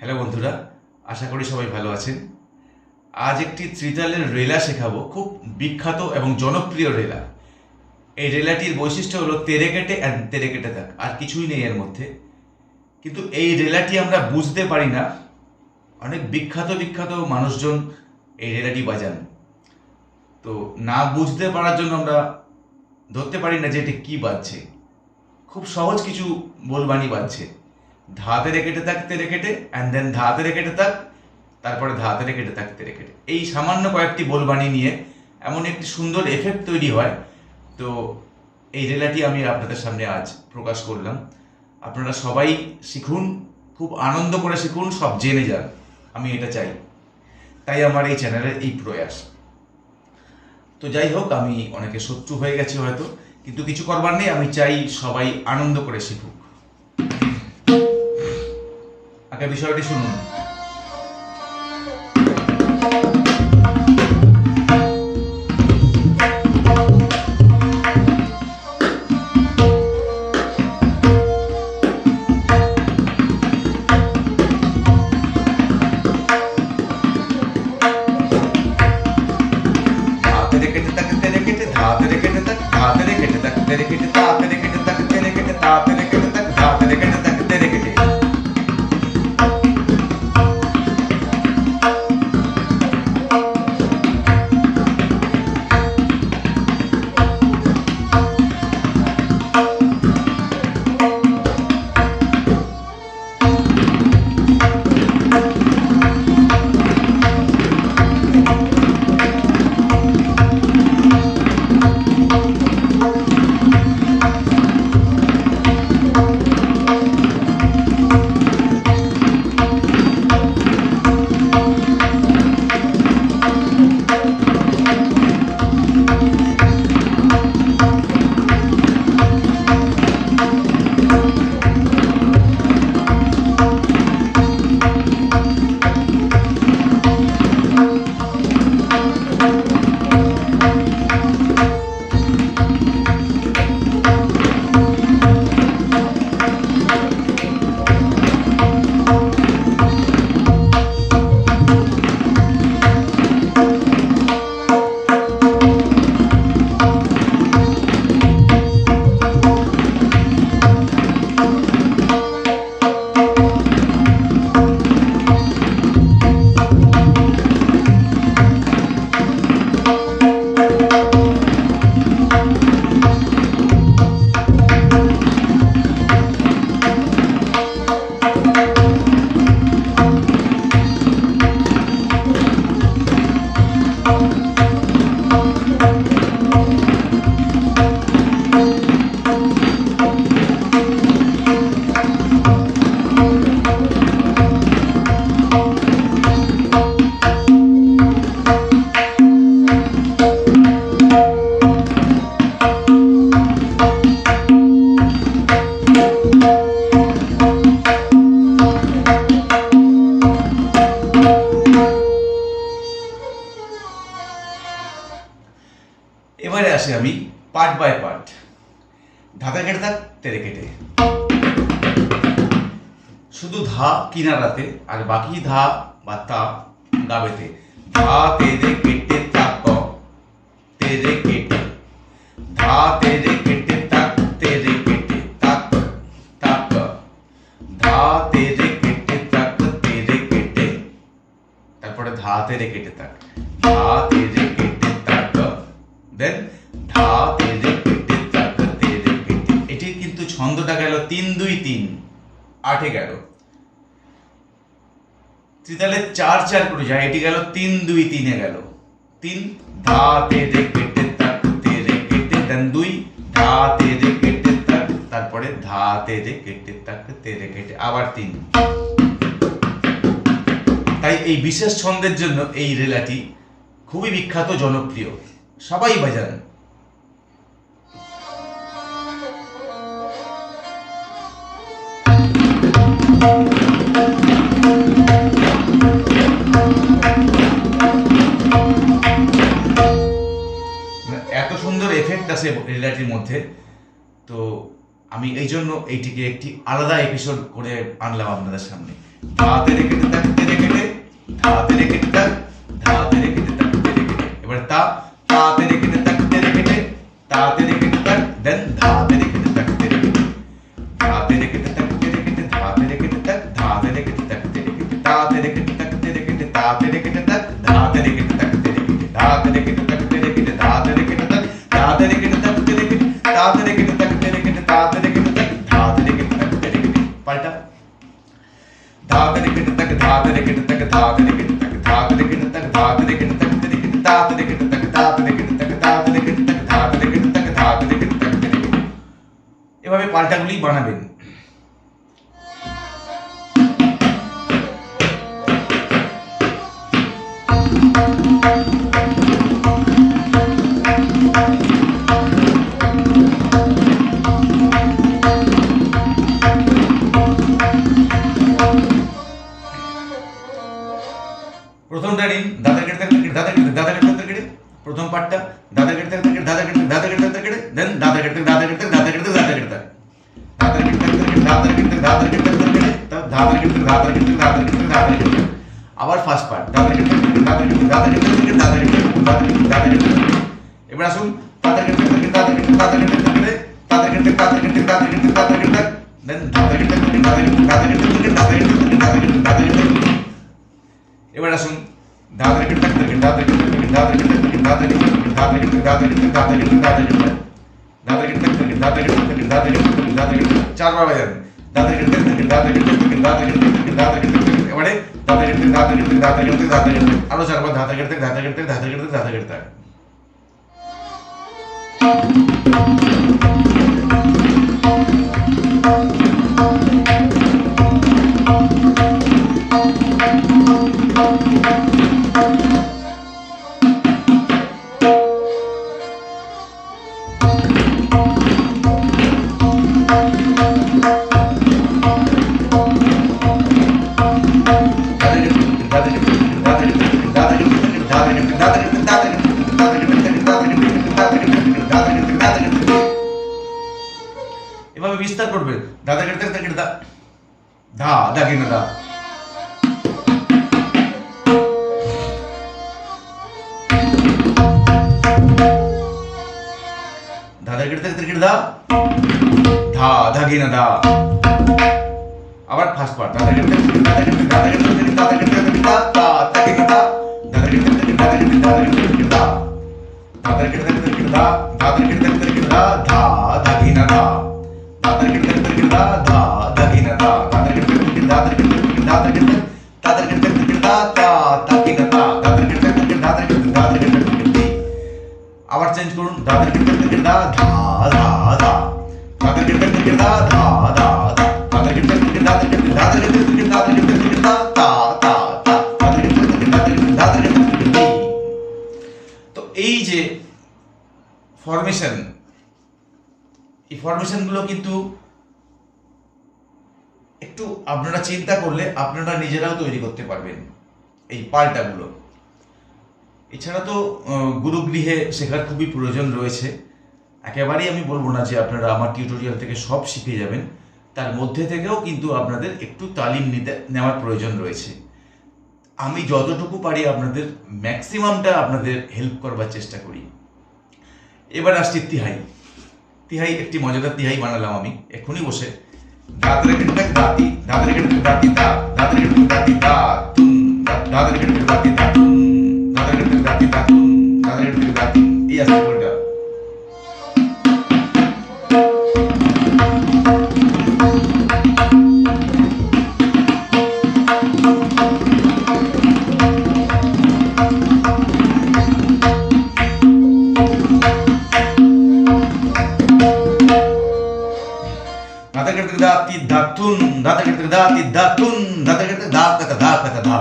Hello বন্ধুরা, আশা করি সবাই ভালো আছেন। আজ একটি ত্রিতালের রেলা শেখাবো, খুব বিখ্যাত এবং জনপ্রিয় রেলা। এই রেলাটির বৈশিষ্ট্য হলো তেরে কেটে অ্যান্ড তেরে কেটে থাক, আর কিছুই নেই এর মধ্যে। কিন্তু এই রেলাটি আমরা বুঝতে পারি না, অনেক বিখ্যাত বিখ্যাত মানুষজন এই রেলাটি বাজান। তো না বুঝতে পারার জন্য আমরা ধরতে পারি না যে এটি কী বাজছে। খুব সহজ কিছু বলবানি বাজছে, ধা তেরে কেটে থাক তেরে কেটে অ্যান্ড দেন ধা তেরে কেটে থাক, তারপরে ধা তেরে কেটে থাক তেরে কেটে। এই সামান্য কয়েকটি বলবানি নিয়ে এমন একটি সুন্দর এফেক্ট তৈরি হয়। তো এই রেলাটি আমি আপনাদের সামনে আজ প্রকাশ করলাম। আপনারা সবাই শিখুন, খুব আনন্দ করে শিখুন, সব জেনে যান, আমি এটা চাই। তাই আমার এই চ্যানেলের এই প্রয়াস। তো যাই হোক, আমি অনেকে শত্রু হয়ে গেছি হয়তো, কিন্তু কিছু করবার নেই। আমি চাই সবাই আনন্দ করে শিখুক। আগে বিষয়টি শুনুন। এবারে আসি আমি পার্ট বাই পার্ট। ধাতে কেটে থাক তেরে কেটে, শুধু ধা কিনারাতে আর বাকি ধা বা তা গাবেতে। ধা তেরে কেটে তাক তেরে কেটে, ধা তেরে কেটে তাক তেরে কেটে তাক তাক, ধা তেরে কেটে তাক তেরে কেটে, তারপরে ধা তেরে কেটে তাক, ধা তেরে কেটে তাক, দেন ধা তেরে কেটে তাক তেরে কেটে। এটি কিন্তু ছন্দটা গেল 3-2-3, 8-এ গেল। ত্রিতালে 4-4 করে যায়, এটি গেল 3-2-3-এ গেল। 3 ধা তেরে কেটে তাক তেরে কেটে, দেন 2 ধা তেরে কেটে তাক, তারপরে ধা তেরে কেটে তাক তেরে কেটে, আবার 3। তাই এই বিশেষ ছন্দের জন্য এই রেলাটি খুবই বিখ্যাত, জনপ্রিয়, সবাই বাজান। এত সুন্দর এফেক্ট আছে রিলাটির মধ্যে, তো আমি এই জন্য এইটিকে একটি আলাদা এপিসোড করে আনলাম আপনাদের সামনে। ধা তেরে কেটে তা তেরে কেটে তাক তেরে কেটে তা তেরে কেটে তাক ধা তেরে কেটে তাক তেরে কেটে ধা তেরে কেটে তাক তেরে কেটে তা তেরে কেটে তাক ধা তেরে কেটে তাক তেরে কেটে তা তেরে কেটে তাক তেরে কেটে তা তেরে কেটে তাক ধা তেরে কেটে তাক তেরে কেটে পাল্টা ধা তেরে কেটে তাক ধা তেরে কেটে তাক ধা তেরে কেটে তাক ধা তেরে কেটে তাক ধা তেরে কেটে তাক তেরে কেটে তা তেরে কেটে তাক তা তেরে কেটে তাক তা তেরে কেটে তাক ধা তেরে কেটে তাক ধা তেরে কেটে তাক তেরে কেটে এভাবে পাল্টাগুলি বানাবেন। প্রথম টাইম দাদা কেটে দাদা কেটে দাদা কেটে কেটে প্রথম পার্টটা দাদা কেটে কেটে দাদা কেটে দাদা কেটে কেটে দেন দাদা কেটে দাদা কেটে দাদা কেটে দাদা কেটে দাদা কেটে দাদা কেটে দাদা কেটে কেটে তব দাদা কেটে দাদা কেটে দাদা কেটে দাদা কেটে আবার ফার্স্ট পার্ট দাদা কেটে দাদা কেটে দাদা কেটে দাদা কেটে দাদা কেটে দাদা কেটে এবার আসুন দাদা কেটে দাদা কেটে দাদা কেটে কেটে দাদা কেটে দাদা কেটে দাদা কেটে দাদা কেটে দেন দাদা কেটে দাদা কেটে দাদা কেটে দাদা কেটে দাদা কেটে দাদা কেটে এবার আসুন দাদা কেটে দাদা কেটে দাদা কেটে দাদা কেটে দাদা কেটে দাদা কেটে দাদা কেটে দাদা কেটে দাদা কেটে দাদা কেটে দাদা কেটে দাদা কেটে চারবার বাজান দাদা কেটে দাদা কেটে দাদা কেটে দাদা কেটে এবারে দাদা কেটে দাদা কেটে দাদা কেটে দাদা কেটে আরো চারবার দাদা কেটে দাদা কেটে দাদা কেটে দাদা কেটে এভাবে বিস্তার করবে দাদা কেটে কেটে দা ধা দাগি না দা দাদা কেটে কেটে দা ধা দাগি না দা আবার ফার্স্ট পার্ট দাদা কেটে দাদা কেটে দাদা কেটে দাদা কেটে দা তা দাগি না দা দাদা কেটে দাদা কেটে দাদা কেটে দা দাদা কেটে দা দাদা কেটে দা ধা দাগি না দা দাদা কেটে দা ধা দাগি না দা দাদা কেটে দাদা কেটে দাদা কেটে দাদা কেটে দা তা দাগি না দা দাদা কেটে দাদা কেটে দাদা কেটে আবার চেঞ্জ করুন দাদা কেটে দা ধা ধা ধা দাদা কেটে দা ধা ধা দাদা কেটে দাদা কেটে দাদা কেটে দাদা কেটে দা তা তা তা দাদা কেটে দাদা কেটে তো এই যে ফরমেশন এই ফরমেশনগুলো কিন্তু একটু আপনারা চিন্তা করলে আপনারা নিজেরাও তৈরি করতে পারবেন এই পাল্টাগুলো। এছাড়া তো গুরুগৃহে শেখার খুবই প্রয়োজন রয়েছে। একেবারেই আমি বলবো না যে আপনারা আমার টিউটোরিয়াল থেকে সব শিখে যাবেন, তার মধ্যে থেকেও কিন্তু আপনাদের একটু তালিম নেওয়ার প্রয়োজন রয়েছে। আমি যতটুকু পারি আপনাদের ম্যাক্সিমামটা আপনাদের হেল্প করবার চেষ্টা করি। এবার আসছি তিহাই। তিহাই একটি মজাদার তিহাই বানালাম আমি এক্ষুনি বসে। দাদরে কেটে তাক দাতি দাদরে কেটে দাতি দা দাদরে কেটে দাতি দা তুম দাদরে কেটে দাতি দা তুম দাদরে কেটে দাতি দা তুম দাদরে কেটে দাতি এই আছে বলটা। দাতি দাতুন দাদা কেটে দাতি দাতুন দাদা কেটে দা কত দা কত দা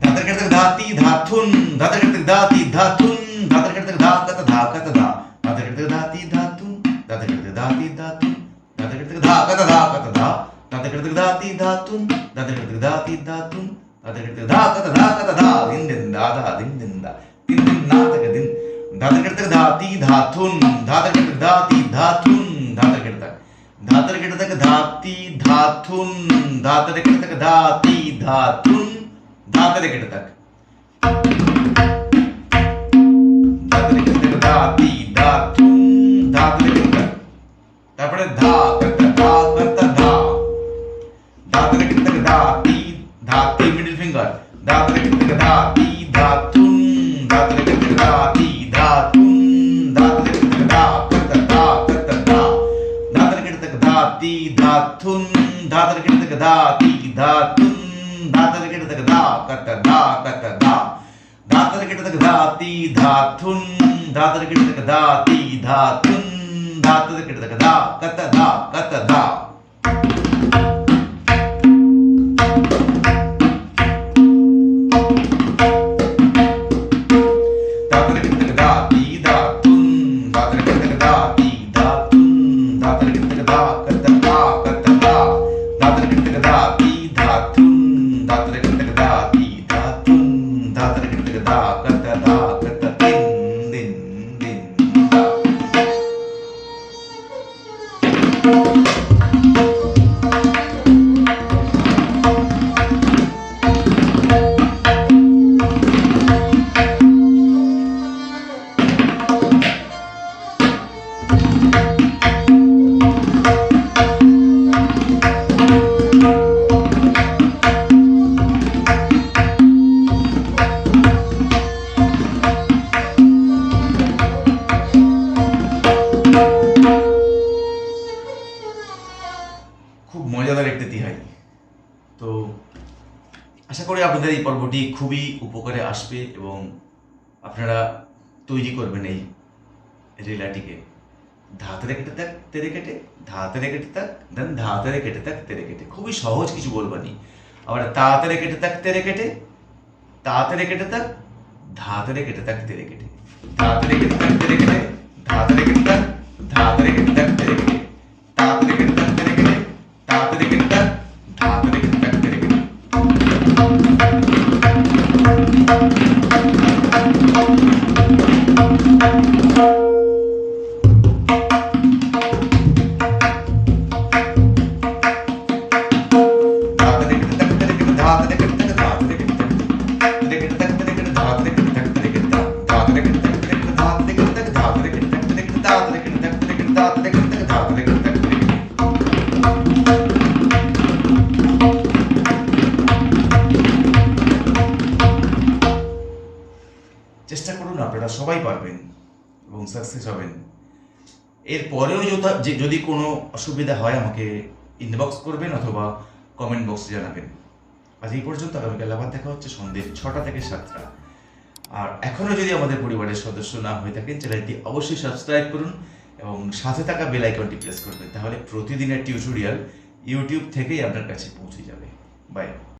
দাদা কেটে দাতি ধাতুন দাদা কেটে দাতি ধাতুন দাদা কেটে দা কত দা কত দা দাদা কেটে দাতি ধাতুন দাদা কেটে দাতি ধাতুন দাদা কেটে দা কত দা কত দা দাদা কেটে দাতি ধাতুন দাদা কেটে দাতি ধাতুন দাদা কেটে দা কত দা দিন দিন দাদা দিন দিন দা দিন দিন না তক দিন দাদা কেটে দাতি ধাতুন দাদা কেটে দাতি ধাতুন দাদা কেটে দাদা কেটে তাকে ধাতি ধাতুন দাদা কেটে তাকে ধাতি ধাতুন দাদা কেটে তাক দাদা কেটে তাকে ধাতি ধাতুন দাদা কেটে তাক তারপরে ধা করতা ধা করতা ধা দাদা কেটে তাকে ধাতি ধাতি মিডল ফিঙ্গার ধা তরিকিট তাক ধা তি ধা তুন ধা তরিকিট তাক ধা তি ধা তুন ধা তরিকিট তাক ধা কত ধা কত ধা ধা তরিকিট তাক ধা তি ধা তুন ধা তরিকিট তাক ধা তি ধা তুন ধা তরিকিট তাক ধা কত ধা কত ধা ধা তরিকিট তাক ধা তি ধা তুন ধা তরিকিট তাক ধা তি ধা তুন ধা তরিকিট তাক ধা কত ধা কত ধা খুব মজাদার একটি তিহাই। তো আশা করি আপনাদের এই পর্বটি খুবই উপকারে আসবে এবং আপনারা তৈরি করবেন এই রেলাটিকে। ধা তেরে কেটে তাক তেরে কেটে ধা তেরে কেটে তাক দেন ধা তেরে কেটে তাক তেরে কেটে, খুবই সহজ, কিছু বলবানি। আবার তা তেরে কেটে তাক তেরে কেটে তা তেরে কেটে তাক ধা তেরে কেটে তাক তেরে কেটে ধা তেরে কেটে তাক তেরে কেটে ধা তেরে কেটে তাক ধা তেরে কেটে তাক তেরে কেটে তা তেরে কেটে তাক তেরে কেটে তা তেরে কেটে তাক ধা তেরে কেটে তাক তেরে কেটে। চেষ্টা করুন, আপনারা সবাই পারবেন এবং সাকসেস হবেন। এরপরেও যদি কোনো অসুবিধা হয় আমাকে ইনবক্স করবেন অথবা কমেন্ট বক্সে জানাবেন। আজ এই পর্যন্ত, আগামীকাল আবার দেখা হচ্ছে সন্ধ্যে 6টা থেকে 7টা। আর এখনও যদি আমাদের পরিবারের সদস্য না হয়ে থাকেন, চ্যানেলটি অবশ্যই সাবস্ক্রাইব করুন এবং সাথে থাকা বেল আইকনটি প্রেস করবেন, তাহলে প্রতিদিনের টিউটোরিয়াল ইউটিউব থেকেই আপনার কাছে পৌঁছে যাবে। বাই।